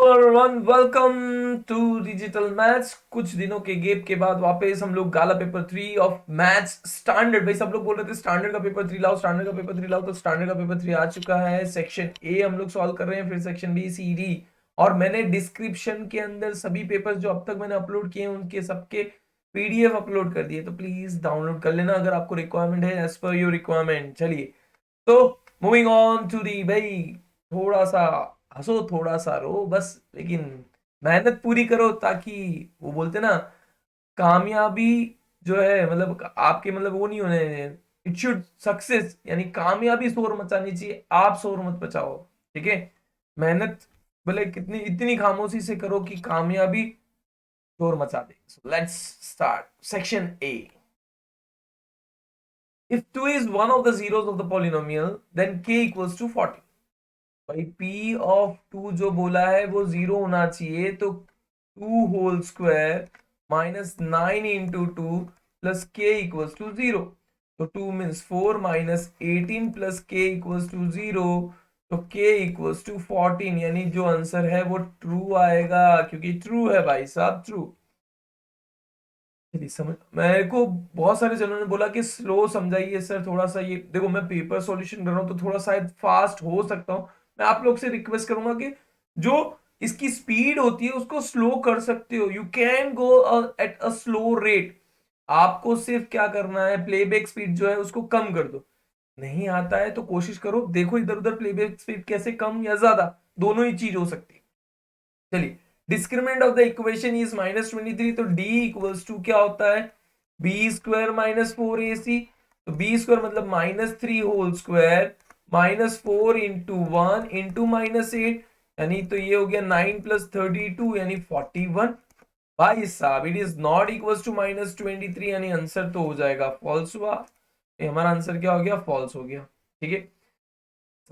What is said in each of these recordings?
Everyone, welcome to digital maths. कुछ दिनों के गैप के बाद वापस हम लोग गाला पेपर 3 ऑफ मैथ्स स्टैंडर्ड। भाई सब लोग बोल रहे थे स्टैंडर्ड का पेपर 3 लाओ, स्टैंडर्ड का पेपर 3 लाओ, तो स्टैंडर्ड का पेपर 3 आ चुका है। सेक्शन ए हम लोग सॉल्व कर रहे हैं, फिर सेक्शन बी, सी, डी। और मैंने डिस्क्रिप्शन के अंदर सभी पेपर्स जो अब तक मैंने अपलोड किए हैं उनके सबके पीडीएफ अपलोड कर दिए, तो प्लीज डाउनलोड कर लेना अगर आपको रिक्वायरमेंट है, एज पर योर रिक्वायरमेंट। चलिए, तो मूविंग ऑन टू दी भाई, थोड़ा सा हंसो, थोड़ा सा रो बस, लेकिन मेहनत पूरी करो, ताकि वो बोलते ना, कामयाबी जो है मतलब आपके मतलब वो नहीं होने, इट शुड सक्सेस, यानी कामयाबी शोर मचानी चाहिए, आप शोर मत मचाओ। ठीक है, मेहनत भले कितनी इतनी खामोशी से करो कि कामयाबी शोर मचा दे। So let's start section A. If 2 is one of the zeros of the polynomial, then k equals to 40. भाई p ऑफ 2 जो बोला है वो जीरो होना चाहिए, तो 2 whole square minus 9 into 2 plus k equals to 0। तो 2 means 4 minus 18 plus k equals to 0, तो के इक्वल्स टू 14, यानी जो आंसर है वो ट्रू आएगा, क्योंकि ट्रू है भाई साहब, ट्रू। समझ मेरे को बहुत सारे जनों ने बोला कि स्लो समझाइए सर थोड़ा सा, ये देखो मैं पेपर सॉल्यूशन कर रहा हूँ तो थोड़ा शायद फास्ट हो सकता हूँ। मैं आप लोग से रिक्वेस्ट करूंगा कि जो इसकी स्पीड होती है उसको स्लो कर सकते हो, you can go at a slow rate. आपको सिर्फ क्या करना है, प्लेबैक स्पीड जो है उसको कम कर दो। नहीं आता है तो कोशिश करो, देखो इधर उधर प्लेबैक स्पीड कैसे कम या ज्यादा, दोनों ही चीज हो सकती है। चलिए, discriminant of the equation is -23, तो डी इक्वल्स टू क्या होता है, बी स्क्वायर माइनस 4ac। तो बी स्क्वायर मतलब -3 whole square minus 4 into 1 into -8, यानी तो ये हो गया 9 प्लस 32 यानी 41। भाई साहब, it is not equals to -23, यानी आंसर तो हो जाएगा फॉल्स हुआ। ये हमारा आंसर क्या हो गया, फॉल्स हो गया। ठीक है,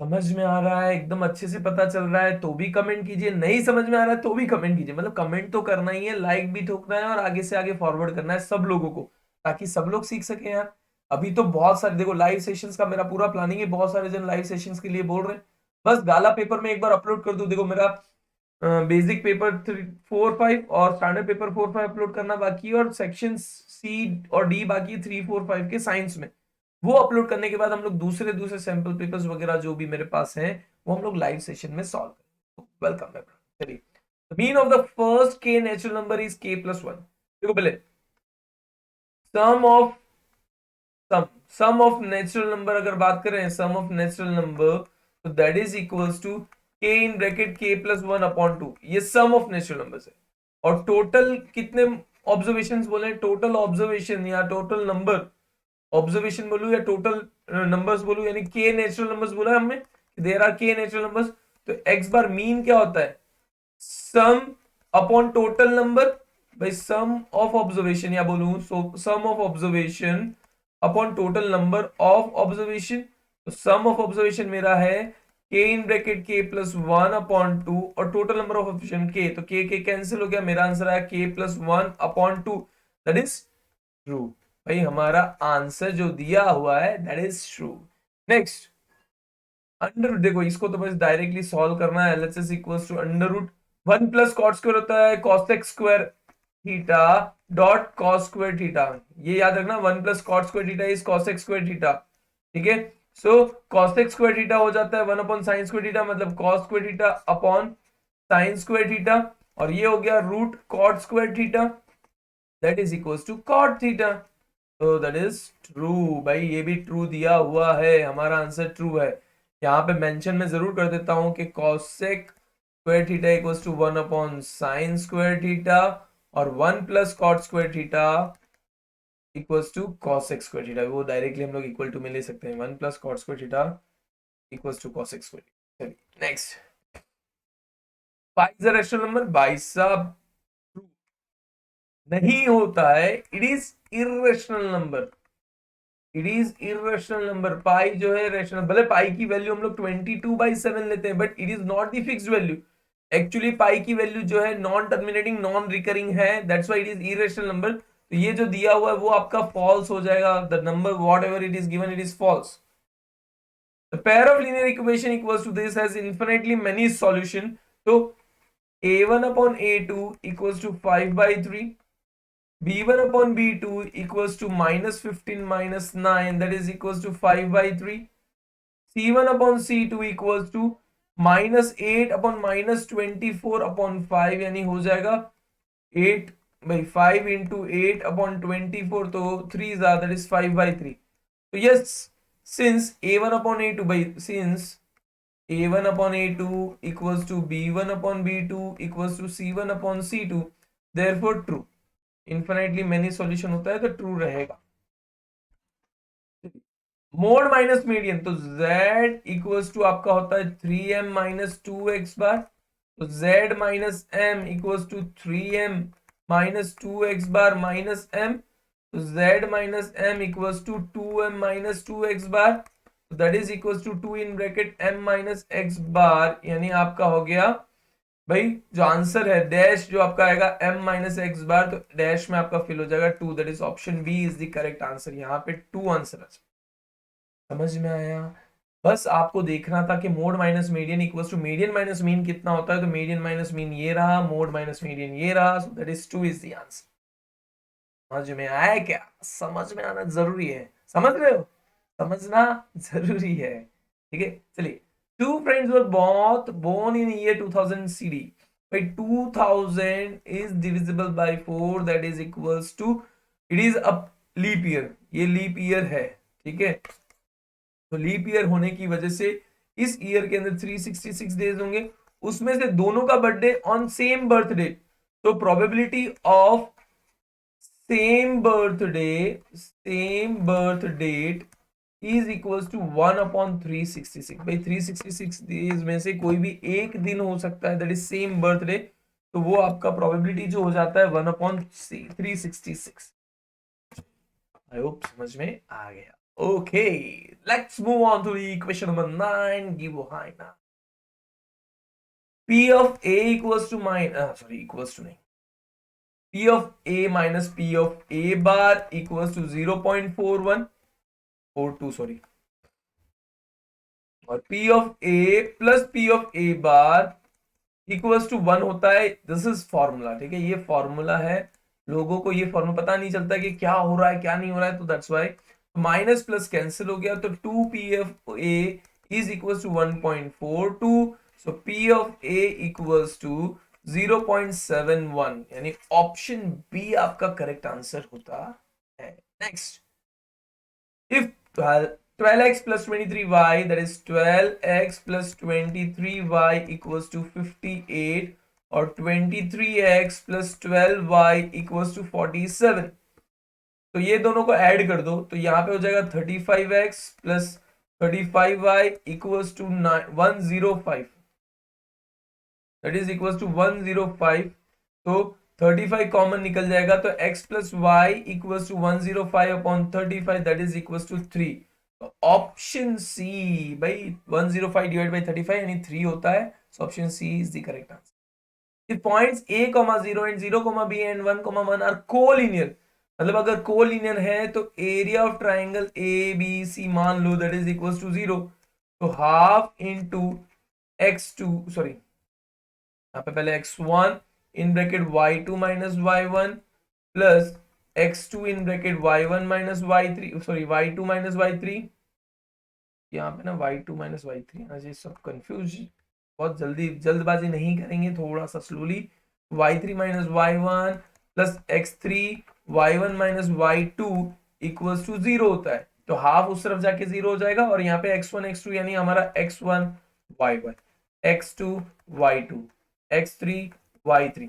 समझ में आ रहा है, एकदम अच्छे से पता चल रहा है तो भी कमेंट कीजिए, नहीं समझ में आ रहा है तो भी कमेंट कीजिए। मतलब कमेंट तो करना ही है, लाइक भी ठोकना है और आगे से आगे फॉरवर्ड करना है सब लोगों को, ताकि सब लोग सीख सके यार। अभी तो बहुत सारे देखो लाइव सेशंस का मेरा पूरा प्लानिंग है, बहुत सारे जन लाइव सेशंस के लिए बोल रहे हैं। बस गाला पेपर में एक बार अपलोड कर दो। देखो मेरा बेसिक पेपर 3 4 5 और स्टैंडर्ड पेपर 4 5 अपलोड करना बाकी है, और सेक्शन सी और डी बाकी 3 4 5 के साइंस में। वो अपलोड करने के बाद हम लोग दूसरे दूसरे सैंपल पेपर्स वगैरह जो भी मेरे पास हैं वो हम लोग लाइव सेशन में सॉल्व करेंगे। वेलकम है। चलिए, the mean of the first k natural number is k+1। देखो पहले sum of sum sum of natural number अगर बात करें, सम ऑफ नेचुरल नंबर, तो that is equals to k इन ब्रैकेट k+1/2, ये सम ऑफ नेचुरल नंबर्स है। और टोटल कितने ऑब्जर्वेशंस बोले, टोटल ऑब्जर्वेशन या टोटल नंबर ऑब्जर्वेशन बोलू या टोटल नंबर्स बोलू, यानी के नेचुरल नंबर्स बोला हमने, देयर आर के नेचुरल नंबर्स। तो एक्स बार मीन क्या होता है, सम अपॉन टोटल नंबर, भाई सम ऑफ ऑब्जर्वेशन, या बोलूं so sum of observation upon total number of observation. तो सम ऑफ ऑब्जर्वेशन मेरा है के इन ब्रैकेट k+1/2 और टोटल नंबर ऑफ ऑब्जर्वेशन के, तो के कैंसिल हो गया, मेरा आंसर आया k+1/2, दैट इज ट्रू। भाई हमारा आंसर जो दिया हुआ है that is true. Next, under देखो इसको तो बस डायरेक्टली सॉल्व करना है। LHS equals to √1 plus cot square होता है cosec square theta dot cos square theta. ये याद रखना, 1 plus cot square theta is cosec square theta. ठीक है, सो cosec स्क्वायर थीटा हो जाता है 1 अपॉन साइन स्क्वायर थीटा, मतलब cos square theta upon sine square theta, और ये हो गया root cot square theta, that is equals to cot theta. तो दैट इज ट्रू। भाई ये भी ट्रू दिया हुआ है, हमारा आंसर ट्रू है। यहाँ पे मेंशन में जरूर कर देता हूं कि cosec square theta equals to 1 upon sine square theta, और 1 plus cot square theta equals to cosec square theta. वो डायरेक्टली हम लोग इक्वल टू में ले सकते हैं, 1 plus cot square theta equals to cosec square theta. चलिए next, pi is a rational number. भाई साहब नहीं होता है, it is irrational number, it is irrational number. Pi जो है रेशनल, भले पाई की वैल्यू हम लोग 22/7 लेते हैं, but it is not the fixed value. Actually pi की वैल्यू जो है नॉन टर्मिनेटिंग नॉन रिकरिंग है, that's why it is irrational number. तो ये जो दिया हुआ है वो आपका फॉल्स हो जाएगा, the number whatever it is given it is false. The pair of linear equation equals to this has infinitely many solution. तो A1 upon A2 equals to 5 by 3. B1 upon B2 equals to minus 15 minus 9, that is equals to 5 by 3. C1 upon C2 equals to minus 8 upon minus 24 upon 5, यानी हो जाएगा 8 by 5 into 8 upon 24, तो 3 that is 5 by 3. So yes, since A1 upon A2 since A1 upon A2 equals to B1 upon B2 equals to C1 upon C2, therefore true. Infinitely many solution होता है तो true रहेगा. Mode minus median, तो z equals to आपका होता है 3m minus 2x bar, तो z minus m equals to 3m minus 2x bar minus m, तो z minus m equals to 2m minus 2x bar, that is equals to 2 in bracket m minus x bar, यानी आपका हो गया भाई जो answer है dash जो आपका आएगा m माइनस एक्स बार, तो डैश में आपका फिल हो जाएगा 2, that is option B is the correct answer. यहाँ पे 2 आंसर है. समझ में आया? बस आपको देखना था कि mode minus median equals to median minus mean कितना होता है, तो मीडियन माइनस मीन ये रहा, मोड माइनस मीडियन ये रहा, so that is 2 is the answer. समझ में आया क्या? समझ में आना जरूरी है. समझ रहे हो? समझना जरूरी है. ठीक है, चलिए. Two friends were both born in year 2000 CD. By 2000 is divisible by 4, that is equals to, it is a leap year. ये leap year है. ठीक है, तो लीप ईयर होने की वजह से इस ईयर के अंदर 366 डेज होंगे, उसमें से दोनों का बर्थडे ऑन सेम बर्थडे, तो probability of same birth date is equals to 1 upon 366. भाई 366 डेज में से कोई भी एक दिन हो सकता है दैट इज सेम बर्थडे, तो वो आपका प्रोबेबिलिटी जो हो जाता है 1 अपॉन 366. आई होप समझ में आ गया. Okay, let's move on to the equation number 9. Give a high now. P of A equals to equals to नहीं. P of A minus P of A bar equals to 0.42 sorry. और P of A plus P of A bar equals to 1 होता है. This is formula. ठीक है, ये formula है. लोगों को ये फॉर्मूला पता नहीं चलता कि क्या हो रहा है क्या नहीं हो रहा है, तो that's why minus plus cancel हो गया, तो 2p(a) is equals to 1.42, so p of a equals to 0.71, यानी ऑप्शन बी आपका करेक्ट आंसर होता है. Next, if 12x plus 23y, that is 12x plus 23y equals to 58, और 23x plus 12y equals to 47, तो ये दोनों को add कर दो, तो यहाँ पे हो जाएगा 35x plus 35y equals to 105, that is equals to 105, तो 35 कॉमन निकल जाएगा, तो x plus y equals to 105 upon 35, that is equals to 3. तो ऑप्शन सी भाई 105 डिवाइड बाई 35 यानी 3 होता है, so option C is the correct answer. If points a, 0 and 0, b and 1, 1 are co-linear, मतलब अगर कोलिनियर है तो area of triangle A B C मान लो दैट इज इक्वल्स टू 0, तो हाफ इनटू x2 सॉरी यहाँ पे पहले x1 in bracket y2 minus y1 plus x2 in bracket y1 minus y3 sorry y2 minus y3, यहाँ पे ना y2 minus y3 आज ये सब कंफ्यूज, बहुत जल्दबाजी नहीं करेंगे, थोड़ा सा slowly. y3 minus y1 plus x3 y1 minus y2 equals to 0 होता है, तो हाफ उस तरफ जाके 0 हो जाएगा, और यहाँ पे x1 x2 यानी हमारा x1 y1 x2 y2 x3 y3,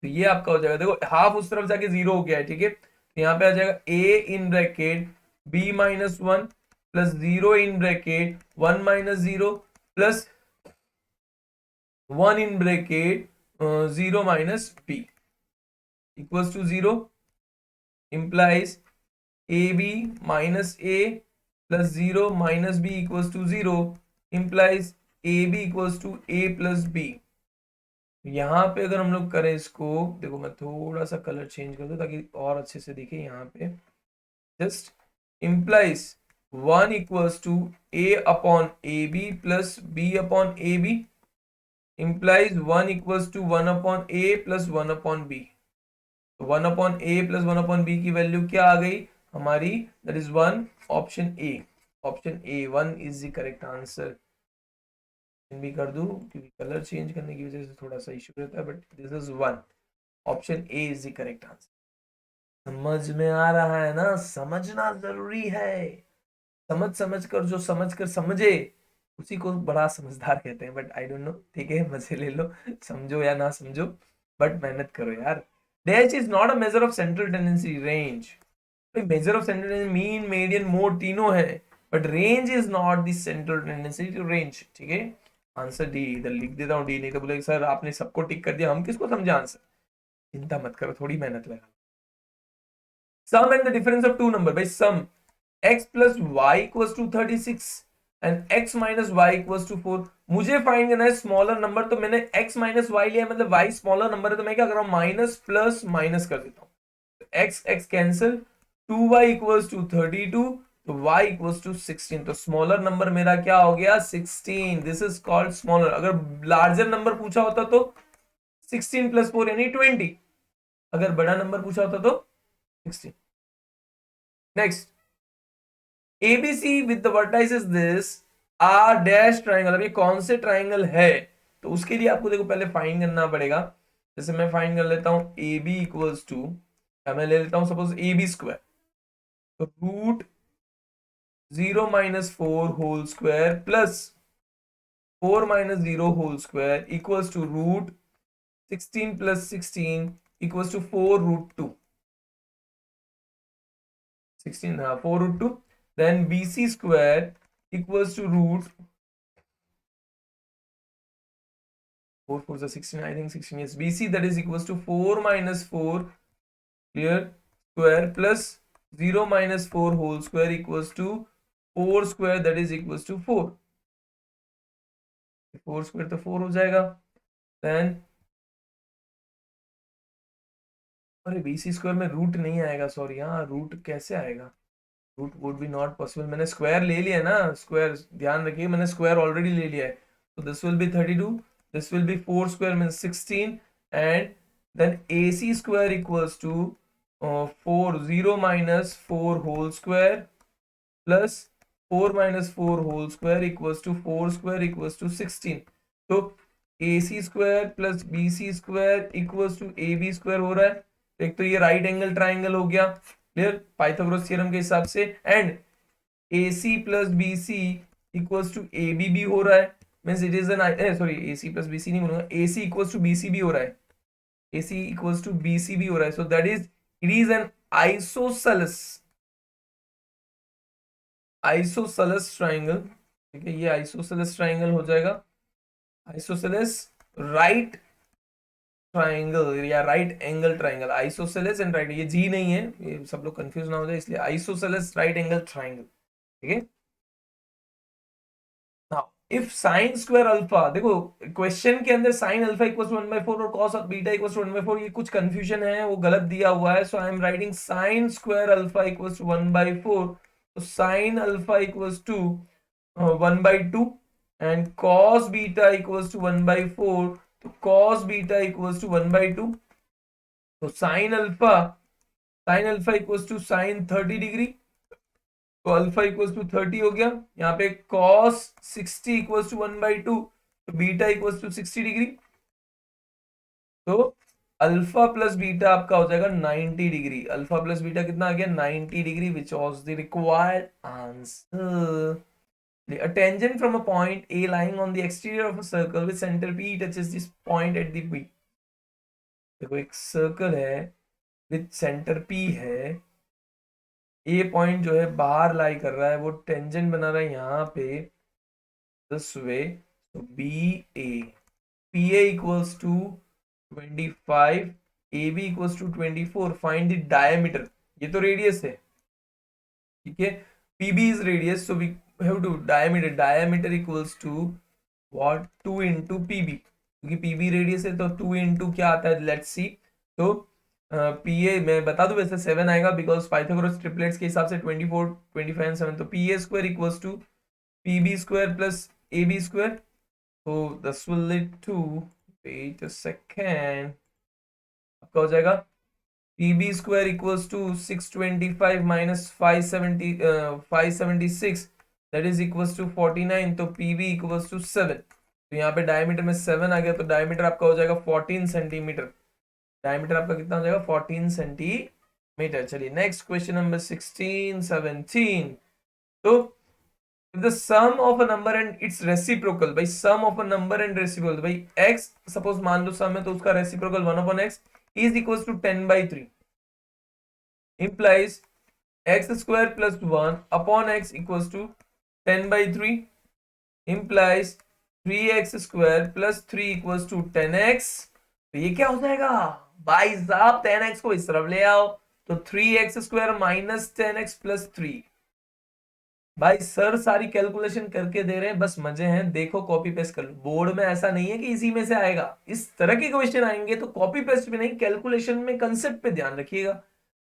तो ये आपका हो जाएगा. देखो हाफ उस तरफ जाके 0 हो गया है. ठीक है, तो यहाँ पे आ जाएगा a in bracket b minus 1 plus 0 in bracket 1 minus 0 plus 1 in bracket 0 minus b equals to 0, implies ab minus a plus 0 minus b equals to 0, implies ab equals to a plus b. यहाँ पे अगर हम लोग करें इसको, देखो मैं थोड़ा सा कलर चेंज कर दूं ताकि और अच्छे से दिखे. यहाँ पे just implies 1 equals to a upon ab plus b upon ab, implies 1 equals to 1 upon a plus 1 upon b. तो 1 upon a plus 1 upon b की वैल्यू क्या आ गई हमारी, that is 1. Option A, option A 1 is the correct answer. भी कर दूं क्योंकि colour change करने की वजह से थोड़ा सा इशू रहता है, but this is 1. Option A is the correct answer. समझ में आ रहा है ना, समझना जरूरी है. समझ समझ कर, जो समझ कर समझे उसी को बड़ा समझदार कहते हैं. बट आई डोंट नो, ठीक है मजे ले लो, समझो या ना समझो, बट मेहनत करो यार. Dash is not a measure of central tendency. Range, measure of central tendency mean median mode तीनों है, but range is not the central tendency to range. ठीक है, आंसर डी. इधर लिख देता हूँ डी, नहीं तो बोले सर आपने सबको टिक कर दिया, हम किसको समझे आंसर. चिंता मत करो, थोड़ी मेहनत लगा. Sum and the difference of two number. भाई sum x plus y equals to 36 and x minus y equals to 4. मुझे फाइंड करना है स्मॉलर नंबर, तो मैंने x minus y लिया, मतलब y स्मॉलर नंबर है, तो मैं क्या कर रहा हूं, माइनस प्लस माइनस कर देता हूं. x x cancel, 2y equals to 32, तो y equals to 16. तो स्मॉलर नंबर मेरा क्या हो गया, 16. This is called smaller. अगर लार्जर नंबर पूछा होता तो 16 प्लस 4 यानी 20. अगर बड़ा नंबर पूछा होता तो 16. Next, ABC with the vertices this are dash triangle. अब ये कौन से ट्राइंगल है, तो उसके लिए आपको देखो पहले फाइंड करना पड़ेगा. जैसे मैं फाइंड कर लेता हूं AB इक्वल्स टू, मैं ले लेता हूं सपोज AB स्क्वायर, तो root 0 minus 4 whole square plus 4 minus 0 whole square equals to root 16 plus 16 equals to 4 root 2. 16, हाँ 4 root 2. then BC square equals to root 4 4 is 16, I think 16, yes. BC that is equals to 4 minus 4 clear square plus 0 minus 4 whole square equals to 4 square that is equals to 4. 4 square तो 4 हो जाएगा. then अरे BC square में root नहीं आएगा, sorry. हाँ root कैसे आएगा, root would be not possible. मैंने स्क्वायर ले लिया ना, स्क्वायर ध्यान रखिए, मैंने स्क्वायर ऑलरेडी ले लिया है. तो this will be 32, this will be 4 square means 16, and then AC square equals to 4 0 minus 4 whole square plus 4 minus 4 whole square equals to 4 square equals to 16. तो AC square plus BC square equals to AB square हो रहा है. एक तो ये right angle triangle हो गया, clear, Pythagoras theorem के हिसाब से. And AC plus BC equals to AB भी हो रहा है, means it is an, sorry AC plus BC नहीं बोलूंगा, AC इक्वल्स टू BC भी हो रहा है, AC इक्वल्स टू BC भी हो रहा है. So that is, it is N isosceles, isosceles triangle. ठीक है, ये आइसोसेलेस ट्राइंगल हो जाएगा, आइसोसेलेस राइट ट्राइंगल या right angle triangle. Isosceles and right, ये जी नहीं है, ये सब लोग कंफ्यूज ना हो जाए, इसलिए आइसोसेलेस राइट एंगल ट्राइंगल. ठीक है. Now if sign square alpha, देखो क्वेश्चन के अंदर साइन अल्फा इक्वल्स टू 1/4 और कॉस बीटा इक्वल्स टू 1/4, ये कुछ कंफ्यूजन है, वो गलत दिया हुआ है. So I am writing sine square alpha equals to 1/4. तो sine alpha equals to 1/2 and cos beta equals to 1/4. तो कॉस बीटा इक्वल्स टू 1/2. तो sine alpha equals to sine 30 degree, तो अल्फा इक्वल्स टू 30 हो गया. यहाँ पे cos 60 equals to 1/2, तो beta equals to 60 degree. तो अल्फा प्लस बीटा आपका हो जाएगा 90 डिग्री. अल्फा प्लस बीटा कितना आ गया, 90 degree, which was the required answer. A tangent from a point A lying on the exterior of a circle with center P touches this point at the B. देखो एक circle है with centre P है, ए point जो है बाहर लाई कर रहा है, वो टेंजेंट बना रहा है यहाँ पे दिस वे. तो B A, P A equals to 25, A B equals to 24. Find the diameter, ये तो रेडियस है, ठीक है, P B is radius, so we have to diameter equals to what, 2 into P B, क्योंकि P B radius है, तो 2 into क्या आता है, लेट्स सी. तो पी ए मैं बता दूं, वैसे 7 आएगा बिकॉज पाइथागोरस ट्रिपलेट्स के हिसाब से 24 25 एंड 7. तो P A square equals to P B square plus A B square. तो this will lead to, wait a second, आपका हो जाएगा PB square equals to 625 minus 576, that is equals to 49, तो PB equals to 7। तो यहाँ पे diameter में 7 आ गया, तो डायमीटर आपका हो जाएगा 14 सेंटीमीटर। डायमीटर आपका कितना हो जाएगा 14 सेंटीमीटर। चलिए नेक्स्ट क्वेश्चन नंबर 16 17। तो if the sum of a number and its reciprocal, भाई sum of a number and reciprocal, भाई x सपोज मान लो sum है तो उसका reciprocal 1 upon x is equals to 10/3 implies x square plus 1 upon x equals to 10/3 implies 3x square plus 3 equals to 10x। तो ये क्या हो जाएगा भाई साहब, 10x को इस तरफ ले आओ तो 3x square minus 10x plus 3। भाई सर सारी कैलकुलेशन करके दे रहे हैं, बस मजे हैं, देखो कॉपी पेस्ट कर लो। बोर्ड में ऐसा नहीं है कि इसी में से आएगा, इस तरह के क्वेश्चन आएंगे तो कॉपी पेस्ट में नहीं, कैलकुलेशन में कंसेप्ट पे ध्यान रखिएगा,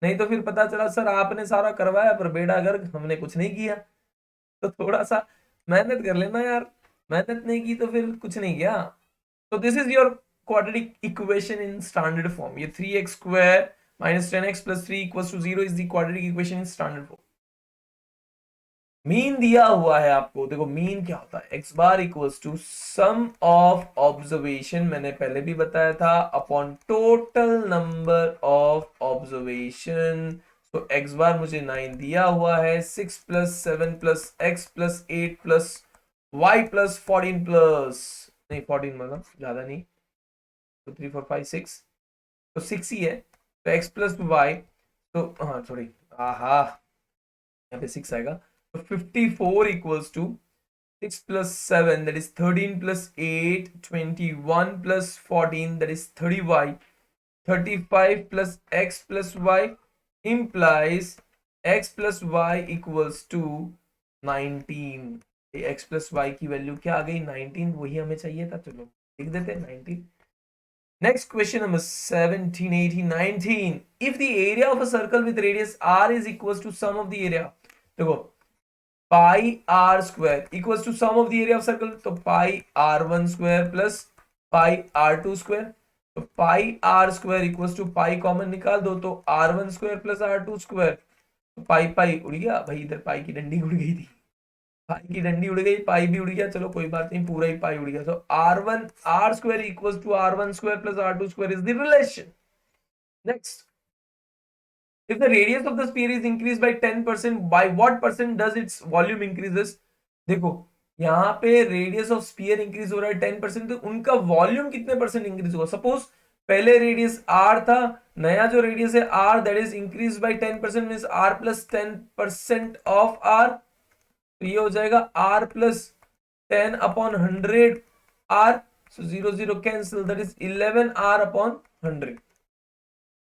नहीं तो फिर पता चला सर आपने सारा करवाया पर बेड़ा गर्क हमने कुछ नहीं किया। तो थोड़ा सा मेहनत कर लेना यार, मेहनत नहीं की तो फिर कुछ नहीं किया। तो this is your quadratic equation in standard form. ये 3x square minus 10x plus 3 equals to 0 is the quadratic equation in standard form. Mean दिया हुआ है आपको, देखो मीन क्या होता है, x bar equals to sum of observation, मैंने पहले भी बताया था, upon total number of observation. तो एक्स बार मुझे 9 दिया हुआ है, 6 plus 7 plus x plus 8 plus Y plus 14 plus, नहीं 14 मतलब ज्यादा नहीं, तो 3 4 5 6, तो 6 ही है, तो एक्स प्लस वाई, तो हाँ सॉरी, आहा यहाँ पे 6 आएगा। 54 equals to 6 plus 7, that is 13 plus 8, 21 plus 14, that is 30y, 35 plus x plus y implies x plus y equals to 19। x plus y की वैल्यू क्या आ गई 19, वही हमें चाहिए था, चलो लिख देते हैं 19। Next question number 17 18 19। If the area of a circle with radius r is equals to sum of the area, देखो pi r square equals to sum of the area of circle, तो pi r1 square plus pi r2 square, तो pi r square equals to pi common निकाल दो तो r1 square plus r2 square, तो पाई पाई उड़ गया भाई, इधर पाई की डंडी उड़ गई थी, पाई की डंडी उड़ गई, पाई भी उड़ गया, चलो कोई बात नहीं, पूरा ही पाई उड़ गया। तो r1 r square equals to r1 square plus r2 square is the relation. Next, if the radius of the sphere is increased by 10%, by what percent does its volume increases। देखो यहाँ पे रेडियस ऑफ स्फीयर इंक्रीज हो रहा है 10%, तो उनका volume कितने percent increase होगा। सपोज पहले रेडियस r था, नया जो रेडियस है r that is increase by 10% means r plus 10% of r, तो ये हो जाएगा r plus 10 upon 100 r, so 0 0 cancel, that is 11 r upon 100,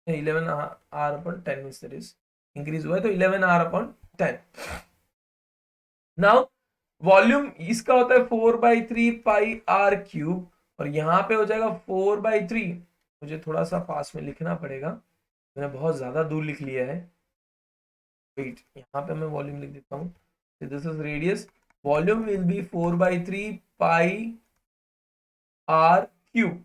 11 r upon 10 means that is increase हुआ है, तो 11 r upon 10। नाउ वॉल्यूम इसका होता है 4/3 पाई r क्यूब, और यहाँ पे हो जाएगा 4/3, मुझे थोड़ा सा पास में लिखना पड़ेगा, मैंने बहुत ज्यादा दूर लिख लिया है, वेट यहाँ पे मैं वॉल्यूम लिख देता हूँ, this is radius, volume will be 4/3 pi r cube,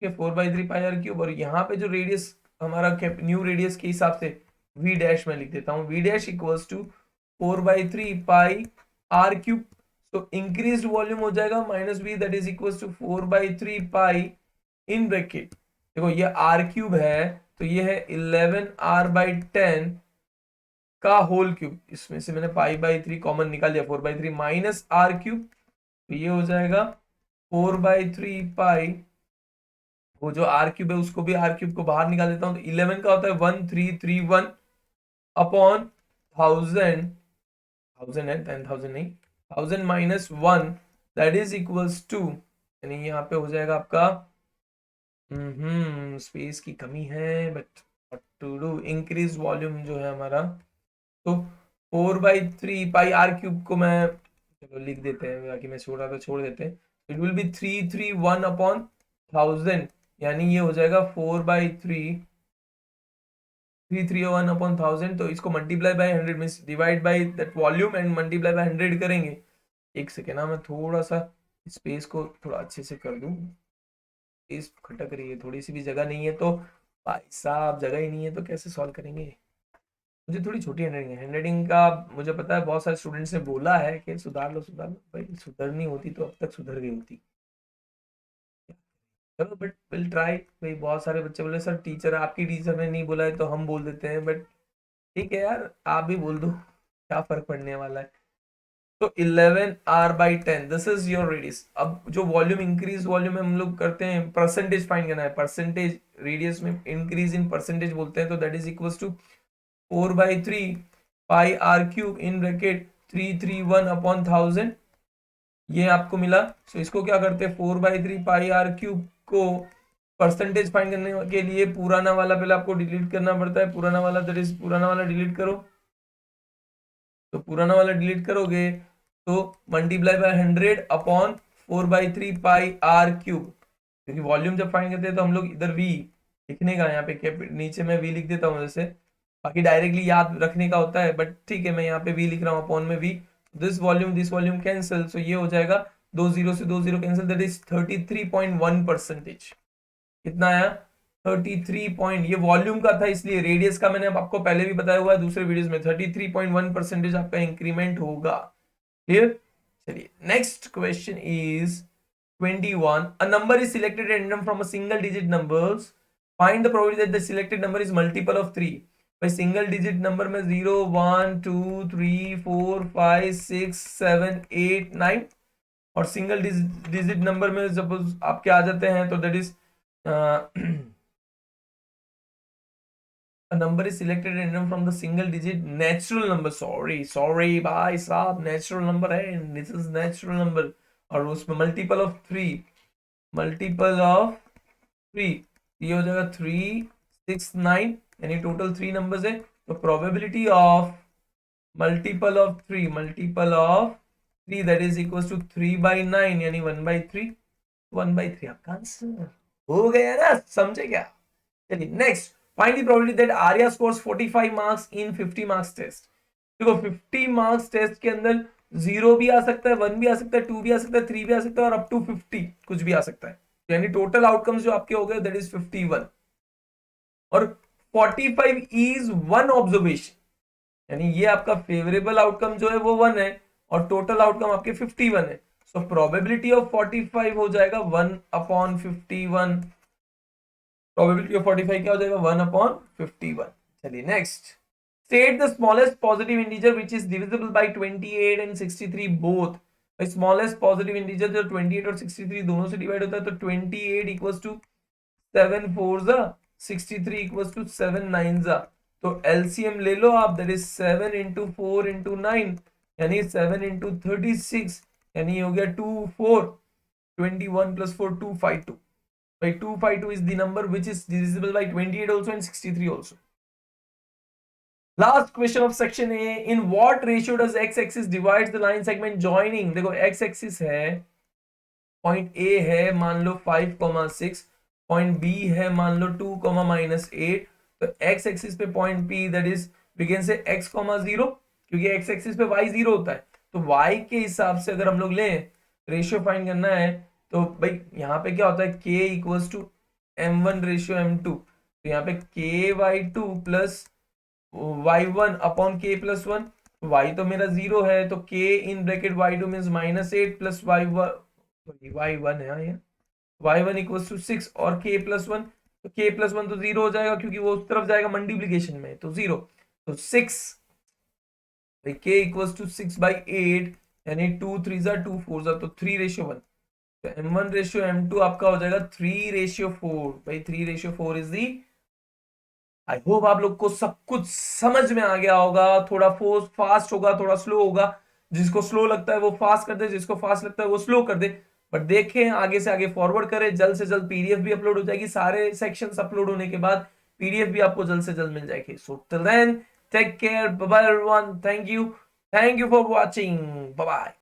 4/3 pi r cube, और यहाँ पे जो रेडियस हमारा न्यू रेडियस के हिसाब से v डैश में लिख देता हूँ, v dash equals to 4/3 pi r cube, तो इंक्रीज्ड वॉल्यूम हो जाएगा minus v that is equals to 4/3 pi in bracket, देखो ये r क्यूब है तो ये है 11r/10 का होल क्यूब, इसमें से मैंने पाई/3 कॉमन निकाल दिया, 4/3 माइनस r क्यूब, तो ये हो जाएगा 4/3 पाई, वो जो आर क्यूब है उसको भी आर क्यूब को बाहर निकाल देता हूं, तो 11 का होता है 1331 अपॉन 1000, 1000 है 10,000 नहीं, 1000 minus 1 that is equals to, यानी यहाँ पे हो जाएगा आपका स्पेस की कमी है but what to do, increase volume जो है हमारा, तो 4/3 पाई आर क्यूब को मैं चलो लिख देते हैं, बाकी मैं छोड़ रहा था छोड़ देते हैं, इट विल बी 331 अपॉन 1000, यानी ये हो जाएगा 331 अपॉन 1000, तो इसको multiply by 100 means divide by that volume and multiply by 100 करेंगे। एक सेकेंड ना, मैं थोड़ा सा स्पेस को थोड़ा अच्छे से कर दूं, स्पेस खटक रही है, थोड़ी सी भी जगह नहीं है तो भाई साहब, जगह ही नहीं है तो कैसे सॉल्व करेंगे। मुझे थोड़ी छोटी हैंडराइटिंग है, हैंडराइटिंग का मुझे पता है, बहुत सारे स्टूडेंट्स ने बोला है कि सुधार लो सुधार लो, भाई सुधरनी होती तो अब तक सुधर गई होती। चलो बट विल ट्राई। भाई बहुत सारे बच्चे बोले सर टीचर, आपकी टीचर ने नहीं बोला है तो हम बोल देते हैं, बट ठीक है यार, आप भी बोल दो, क्या फर्क पड़ने वाला है। तो 11r/10 this is your radius. अब जो वॉल्यूम, इंक्रीज वॉल्यूम में हम लोग करते हैं, परसेंटेज फाइंड करना है, परसेंटेज रेडियस में इंक्रीज इन परसेंटेज बोलते हैं, तो that is equal to 4/3 pi R cube in bracket 331/1000। ये आपको मिला। तो इसको क्या करते हैं, 4/3 पाई आर क्यूब को परसेंटेज फाइंड करने के लिए पुराना वाला पहले आपको डिलीट करना पड़ता है, पुराना वाला, दैट इज पुराना वाला डिलीट करो। तो पुराना वाला डिलीट करोगे तो multiply by 100/4/3 pi R cube, क्योंकि वॉल्यूम जब फाइंड करते हैं तो हम लोग इधर वी लिखने का, यहाँ पे नीचे में वी लिख देता हूँ जैसे, बाकी डायरेक्टली याद रखने का होता है, बट ठीक है मैं यहाँ पे वी लिख रहा हूँ अपॉन में वी। दिस वॉल्यूम कैंसिल, सो ये हो जाएगा 2 0 से 2 0 कैंसिल, दैट इज 33.1%। कितना आया, 33 पॉइंट, ये वॉल्यूम का था इसलिए, रेडियस का मैंने आपको पहले भी बताया हुआ है दूसरे वीडियोस में, 33.1% आपका इंक्रीमेंट होगा। क्लियर। चलिए next question is 21। A number is selected at random from a single digit numbers. Find the probability that the selected number is multiple of 3. भाई सिंगल डिजिट नंबर में 0 1 2 3 4 5 6 7 8 9, और सिंगल डिजिट नंबर में suppose आपके आ जाते हैं तो that is a number is selected random from the single digit natural number, sorry भाई साहब, नेचुरल नंबर है, दिस इज नेचुरल नंबर, और उसमें मल्टीपल ऑफ 3, मल्टीपल ऑफ 3, ये हो जाएगा 3 6 9, यानी टोटल 3 नंबर्स है। तो probability of multiple of 3 that is equal to 3/9, यानी 1/3, 1/3 आपका आंसर हो गया ना, समझे क्या। चलिए next, find the probability that Arya scores 45 marks in 50 marks test. देखो 50 मार्क्स टेस्ट के अंदर 0 भी आ सकता है, 1 भी आ सकता है, 2 भी आ सकता है, 3 भी आ सकता है, और अप टू 50 कुछ भी आ सकता है, यानी टोटल आउटकम्स जो आपके हो गए दैट इज 51, और 45 इज वन ऑब्जर्वेशन, यानी ये आपका फेवरेबल आउटकम जो है वो 1 है, और टोटल आउटकम आपके 51 है। सो प्रोबेबिलिटी ऑफ 45 हो जाएगा 1/51, प्रोबेबिलिटी ऑफ 45 क्या हो जाएगा, 1/51। चलिए next, state the smallest positive integer which is divisible by 28 and 63 both. Smallest positive integer जो 28 और 63 दोनों से डिवाइड होता है, तो 28 इक्वल्स टू 7 4 63 इक्वल्स टू 7 9 तो एलसीएम ले लो आप, दैट इज 7 इंटू 4 इंटू 9, यानी 7 इंटू 36, यानी ये हो गया 2 4, 21 plus 4 252, by 252 is the number which is divisible by 28 also and 63 also. Last question of section A, in what ratio does x-axis divides the line segment joining। देखो x-axis है, point A है मान लो 5,6, point B है मान लो 2, -8, तो x-axis पे point P that is we can say x, 0, क्योंकि x-axis पे y 0 होता है, तो y के हिसाब से अगर हम लोग लें, रेशियो फाइंड करना है, तो भाई यहाँ पे क्या होता है, k इक्वल्स टू m1/m2, तो यहाँ पे k/2 plus y1 upon k plus 1, y तो मेरा 0 है, तो k इन bracket y2 means -8 plus y1 है ये, y1 इक्वल्स टू 6 और k प्लस 1, तो k प्लस 1 तो 0 हो जाएगा क्योंकि वो उस तरफ जाएगा मल्टीप्लीकेशन में, तो 0, तो 6, k इक्वल्स टू 6/8, यानी 2 3 2 4 तो 3:1, तो m1/m2 आपका हो जाएगा 3:4। भाई 3:4 इज दी। आई होप आप लोग को सब कुछ समझ में आ गया होगा, थोड़ा फोर्स फास्ट होगा, थोड़ा स्लो होगा, जिसको स्लो लगता है वो फास्ट कर दे, जिसको फास्ट लगता है वो स्लो कर दे, बट देखें आगे से आगे फॉरवर्ड करें, जल्द से जल्द पीडीएफ भी अपलोड हो जाएगी, सारे सेक्शंस अपलोड होने के बाद पीडीएफ भी आपको जल्द से जल्द मिल जाएगी। So till then take care, bye bye everyone, thank you for watching, bye bye.